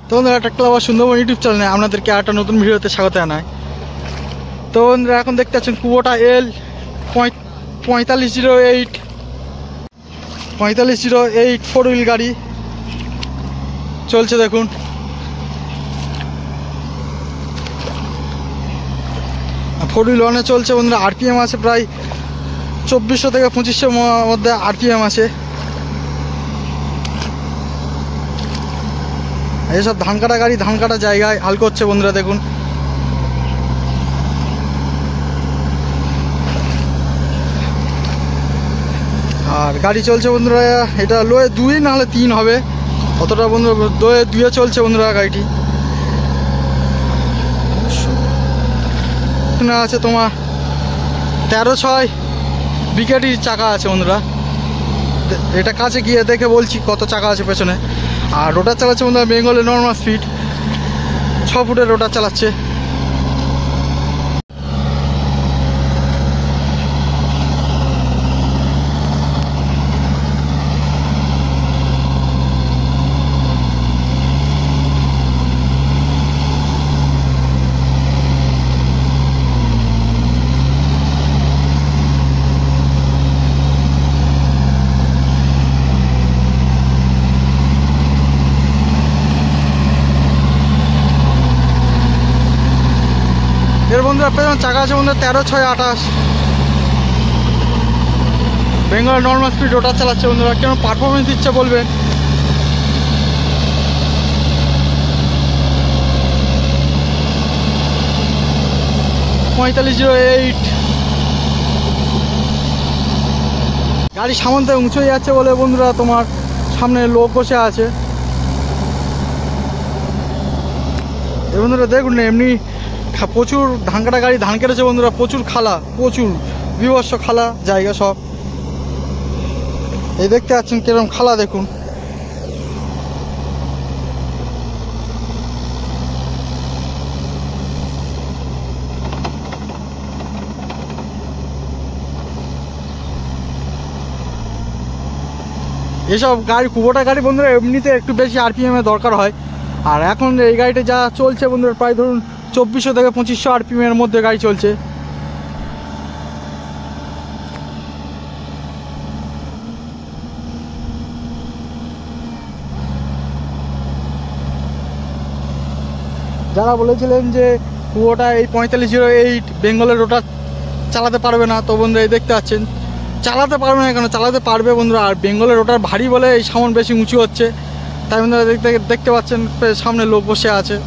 তো বন্ধুরা ট্রাক্টর লাভার সুন্দরবন ইউটিউব চ্যানেলে আপনাদেরকে একটা নতুন ভিডিওতে স্বাগত জানাই। তো বন্ধুরা এখন দেখতে পাচ্ছেন কুবোটা এল 4508 ফোর হুইল গাড়ি চলছে দেখুন। ফোর হুইল ওয়ানে চলছে বন্ধুরা। আরপিএম আছে প্রায় 2400 থেকে 2500 মধ্যে আরপিএম আছে। এইসব ধান কাটা গাড়ি ধান কাটা জায়গায় হাল করছে বন্ধুরা দেখুন। আর গাড়ি চলছে বন্ধুরা, এটা লোয়ে 2 না হলে 3 হবে, অতটা বন্ধুরা লোয়ে 2 চলছে বন্ধুরা গাড়িটি। আছে তোমার 13.6 বিকেটির চাকা আছে বন্ধুরা। এটা কাছে গিয়ে দেখে বলছি কত চাকা আছে পেছনে। আর রোটার চালাচ্ছে বন্ধুরা বেঙ্গলের নর্মাল স্পিড 6 ফুটের রোটার চালাচ্ছে। এর বন্ধুরা পেছনে চাকা আছে বন্ধুরা 13.628 বেঙ্গল নর্মাল স্পিড রোটার চালাচ্ছে বন্ধুরা। কেন পারফরমেন্স দিচ্ছে বলবেন। গাড়ি সামনে থেকে উঁচু হয়ে যাচ্ছে বলে বন্ধুরা তোমার সামনে লোক বসে আছে। এই বন্ধুরা দেখুন না, এমনি প্রচুর ধান কাটা গাড়ি ধান কেটেছে বন্ধুরা। প্রচুর খালা, প্রচুর বিভৎস খালা জায়গা সব। এই দেখতে পাচ্ছেন কিরকম খালা দেখুন। এসব গাড়ি কুবোটা গাড়ি বন্ধুরা এমনিতে একটু বেশি আরপিএম এর দরকার হয়। আর এখন এই গাড়িটা যা চলছে বন্ধুরা প্রায় ধরুন 2400 থেকে 2500 আরপিএম এর মধ্যে গাড়ি চলছে। যারা বলেছিলেন যে কুবোটা এই 4508 বেঙ্গলের রোটার চালাতে পারবে না, তো বন্ধুরা এই দেখতে পাচ্ছেন চালাতে পারবে না কেন, চালাতে পারবে বন্ধুরা। আর বেঙ্গলের রোটার ভারী বলে এই সামন বেশি উঁচু হচ্ছে, তাই বন্ধুরা দেখতে পাচ্ছেন সামনে লোক বসে আছে।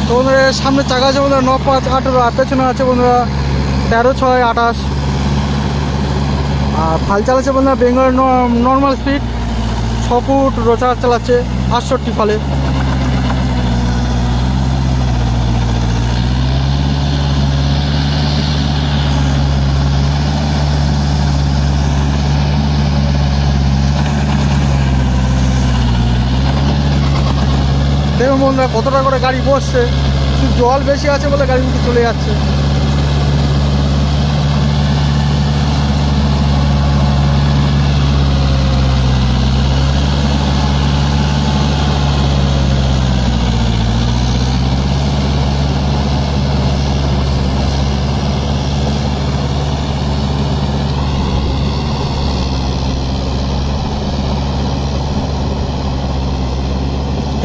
তো বন্ধুরা সামনে চাকা আছে বন্ধুরা 9518 আর পেছনে আছে বন্ধুরা 13.628। আর ফাল চালাচ্ছে বন্ধুরা বেঙ্গল নর্মাল স্পিড 6 ফুট রোটার চালাচ্ছে 68 ফালে। দেখুন বন্ধুরা কতটা করে গাড়ি বসছে, জল বেশি আছে বলে গাড়িগুলো চলে যাচ্ছে।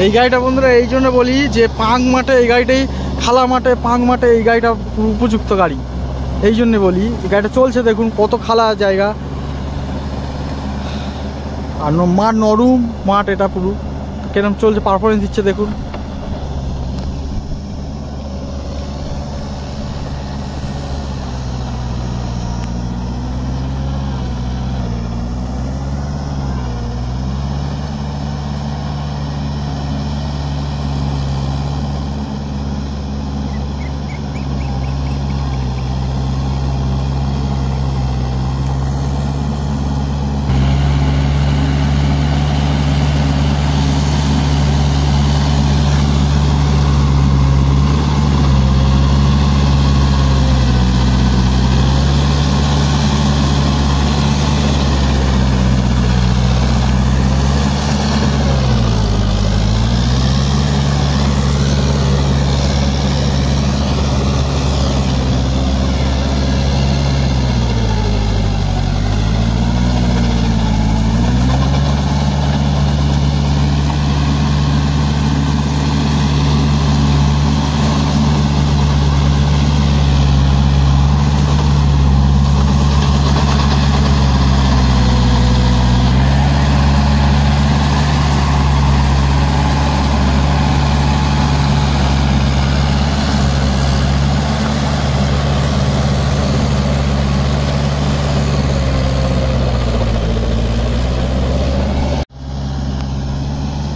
এই গাড়িটা বন্ধুরা এই জন্য বলি যে পাং মাঠে এই গাড়িটাই, খালা মাঠে পাং মাঠে এই গাড়িটা উপযুক্ত গাড়ি, এই জন্য বলি। এই গাড়িটা চলছে দেখুন কত খালা জায়গা। আর মাঠ নরম মাঠ, এটা পুরো কিরকম চলছে পারফরমেন্স দিচ্ছে দেখুন।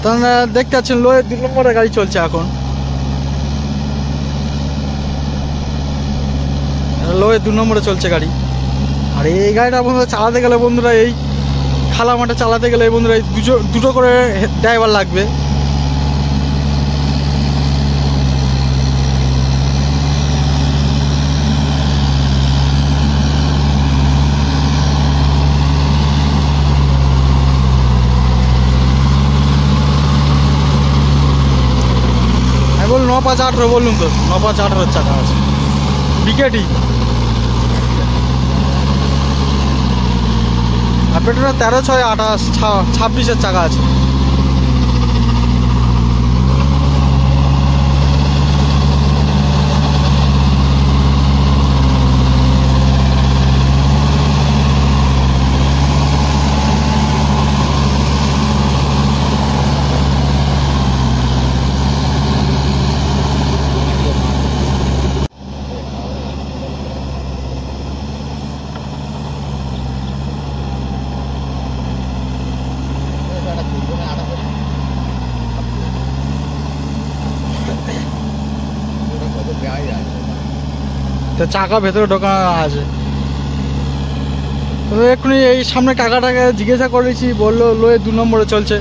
তাহলে দেখতে পাচ্ছেন লোয়ে 2 নম্বরের গাড়ি চলছে এখন, লোয়ে 2 নম্বরে চলছে গাড়ি। আর এই গাড়িটা বন্ধুরা চালাতে গেলে বন্ধুরা, এই খালা মাঠে চালাতে গেলে বন্ধুরা এই দুটো করে ড্রাইভার লাগবে। আমি বলুন 9-5-18 বললুন তো, 9-5-18 চাকা আছে বিকেটি। আর পেট্রোল 13-6-28-26 চাকা আছে। তো চাকা ভেতরে ঢোকানো আছে। তো এক্ষুনি এই সামনে কাকাটাকে জিজ্ঞাসা করেছি, বললো লোয়ে 2 নম্বরে চলছে।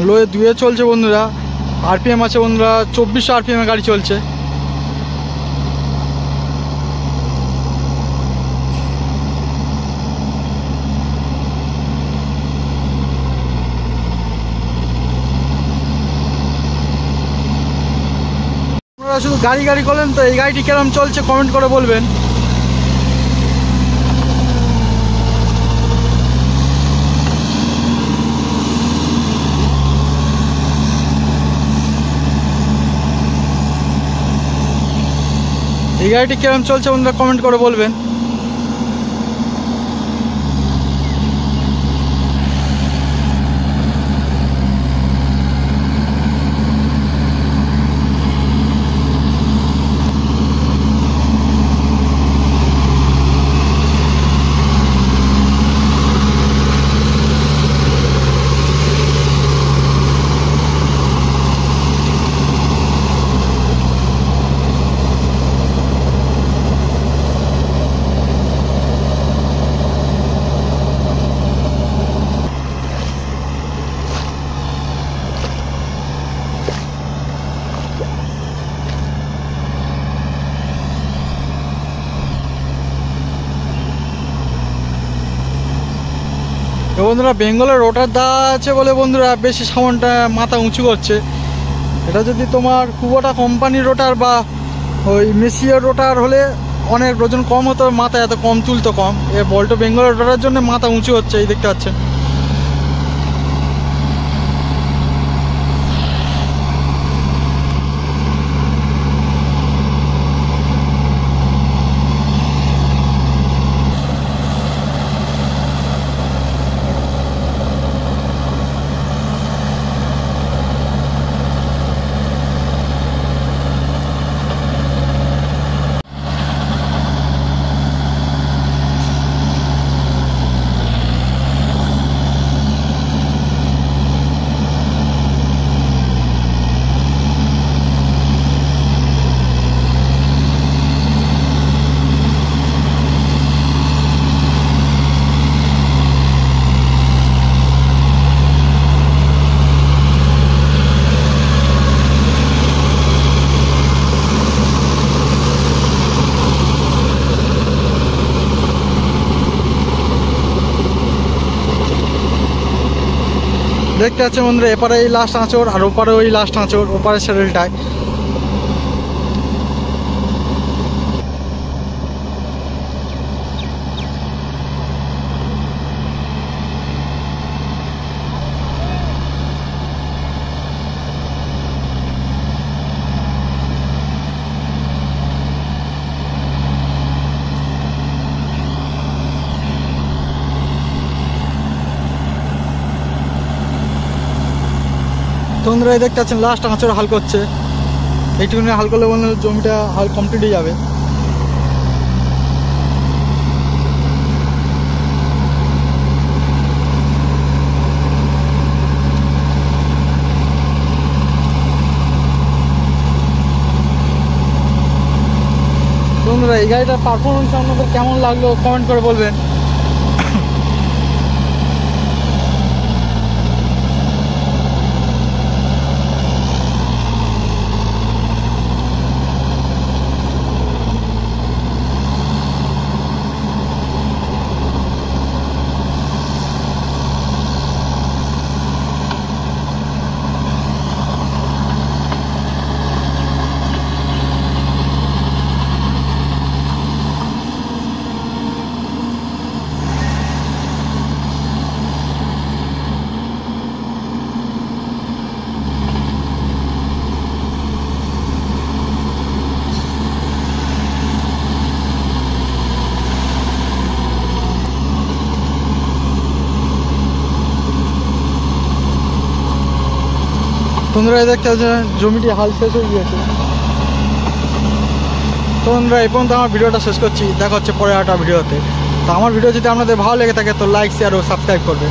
লোয়ে 2-এ চলছে বন্ধুরা, আরপিএম আছে বন্ধুরা 2400 আরপিএম গাড়ি চলছে। আপনারা শুধু গাড়ি গাড়ি করলেন, তো এই গাড়িটি কেরম চলছে কমেন্ট করে বলবেন। এই গাড়িটি কেরম চলছে বন্ধুরা কমেন্ট করে বলবেন। তো বন্ধুরা বেঙ্গলের রোটার দেওয়া আছে বলে বন্ধুরা বেশি সাউন্ডটা মাথা উঁচু করছে। এটা যদি তোমার কুবোটা কোম্পানির রোটার বা ওই মেসিয়ার রোটার হলে অনেক ওজন কম হতো, মাথা এত কম তুলতো কম। এ বল্টো বেঙ্গলের রোটারের জন্য মাথা উঁচু হচ্ছে, এই দেখতে পাচ্ছেন। দেখতে পাচ্ছেন বন্ধুরা, এপারে এই লাস্ট আঁচড় আর ওপারে ওই লাস্ট আঁচড়, ওপারে স্যারেলটায়। তো বন্ধুরা এই দেখতে পাচ্ছেন লাস্ট আঁচড় হাল করছে, এইটুকুনি হাল করলে বললে জমিটা হাল কমপ্লিট হয়ে যাবে। বন্ধুরা এই গাড়িটার পারফরমেন্স আপনাদের কেমন লাগলো কমেন্ট করে বলবেন। বন্ধুরা দেখতে পাচ্ছেন জমিটি হাল শেষ হয়ে গিয়েছে। তো বন্ধুরা এই পর্যন্ত আমার ভিডিওটা শেষ করছি, দেখা হচ্ছে পরে একটা ভিডিওতে। তো আমার ভিডিও যদি আপনাদের ভালো লেগে থাকে তো লাইক শেয়ার ও সাবস্ক্রাইব করবে।